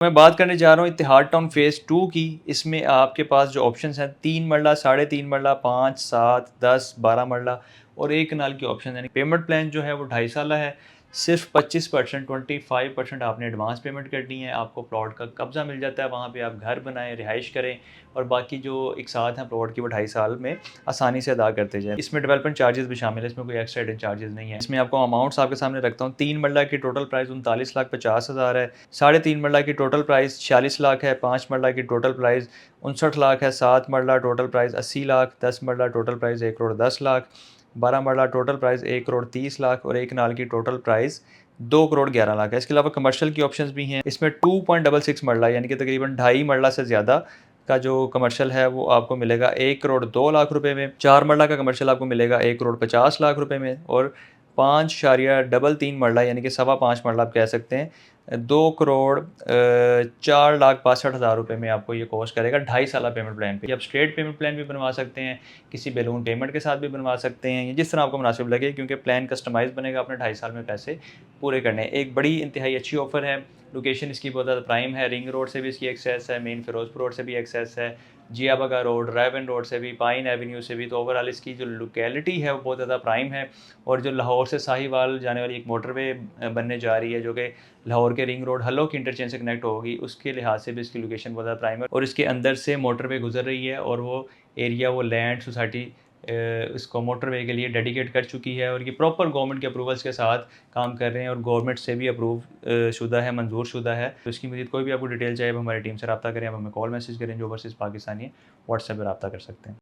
मैं बात करने जा रहा हूँ इतिहाद टाउन फ़ेज़ 2 की। इसमें आपके पास जो ऑप्शंस हैं 3 मरला, साढ़े 3 मरला, 5, 7, 10, 12 मरला और 1 कनाल की ऑप्शन है। पेमेंट प्लान जो है वो 2.5 साला है। सिर्फ 25% 25% आपने एडवांस पेमेंट करनी है, आपको प्लॉट का कब्ज़ा मिल जाता है, वहाँ पे आप घर बनाएँ, रिहाइश करें और बाकी जो इकसात हैं प्लॉट की वो 2.5 साल में आसानी से अदा करते जाएँ। इसमें डेवलपमेंट चार्जेस भी शामिल है, इसमें कोई एक्स्ट्रा हिडन चार्जेस नहीं है। इसमें आपको अमाउंट्स आपके सामने रखता हूँ। 3 मरला की टोटल प्राइस 39,50,000 है, साढ़े 3 मरला की टोटल प्राइस 46 लाख है, 5 मरला की टोटल प्राइस 59 लाख है, 7 मरला टोटल प्राइस 80 लाख, 10 मरला टोटल प्राइस 1 करोड़ 10 लाख, 12 मरला टोटल प्राइस 1 करोड़ 30 लाख और 1 कनाल की टोटल प्राइस 2 करोड़ 11 लाख है। इसके अलावा कमर्शियल की ऑप्शंस भी हैं। इसमें 2.66 मरला यानी कि तकरीबन 2.5 मरला से ज़्यादा का जो कमर्शियल है वो आपको मिलेगा 1 करोड़ 2 लाख रुपए में। 4 मरला का कमर्शियल आपको मिलेगा 1 करोड़ 50 लाख रुपए में और 5.3 मरला यानी कि सवा 5 मरला आप कह सकते हैं, 2 करोड़ 4,62,60,000 रुपए में आपको ये कॉस्ट करेगा 2.5 साल पेमेंट प्लान पे। आप स्ट्रेट पेमेंट प्लान भी बनवा सकते हैं, किसी बैलून पेमेंट के साथ भी बनवा सकते हैं, जिस तरह आपको मुनासिब लगे, क्योंकि प्लान कस्टमाइज़ बनेगा, आपने 2.5 साल में पैसे पूरे करने हैं। एक बड़ी इंतहाई अच्छी ऑफ़र है। लोकेशन इसकी बहुत ज़्यादा प्राइम है, रिंग रोड से भी इसकी एक्सेस है, मेन फिरोजपुर रोड से भी एक्सेस है, जिया बगा रोड, रायबन रोड से भी, पाइन एवेन्यू से भी। तो ओवरऑल इसकी जो लोकेलिटी है वो बहुत ज़्यादा प्राइम है और जो लाहौर से साहिवाल जाने वाली एक मोटरवे बनने जा रही है, जो कि लाहौर के रिंग रोड हल्लो की इंटरचेंज से कनेक्ट होगी, उसके लिहाज से भी इसकी लोकेशन बहुत ज़्यादा प्राइम है और इसके अंदर से मोटरवे गुजर रही है और वो एरिया, वो लैंड सोसाइटी इसको मोटरवे के लिए डेडिकेट कर चुकी है और ये प्रॉपर गवर्नमेंट के अप्रूवल्स के साथ काम कर रहे हैं और गवर्नमेंट से भी अप्रूव शुदा है, मंजूर शुदा है। तो इसकी मज़ीद कोई भी आपको डिटेल चाहिए, आप हमारी टीम से रब्ता करें, आप हमें कॉल मैसेज करें। जो ओवरसीज़ पाकिस्तानी है, व्हाट्सएप पर रब्ता कर सकते हैं।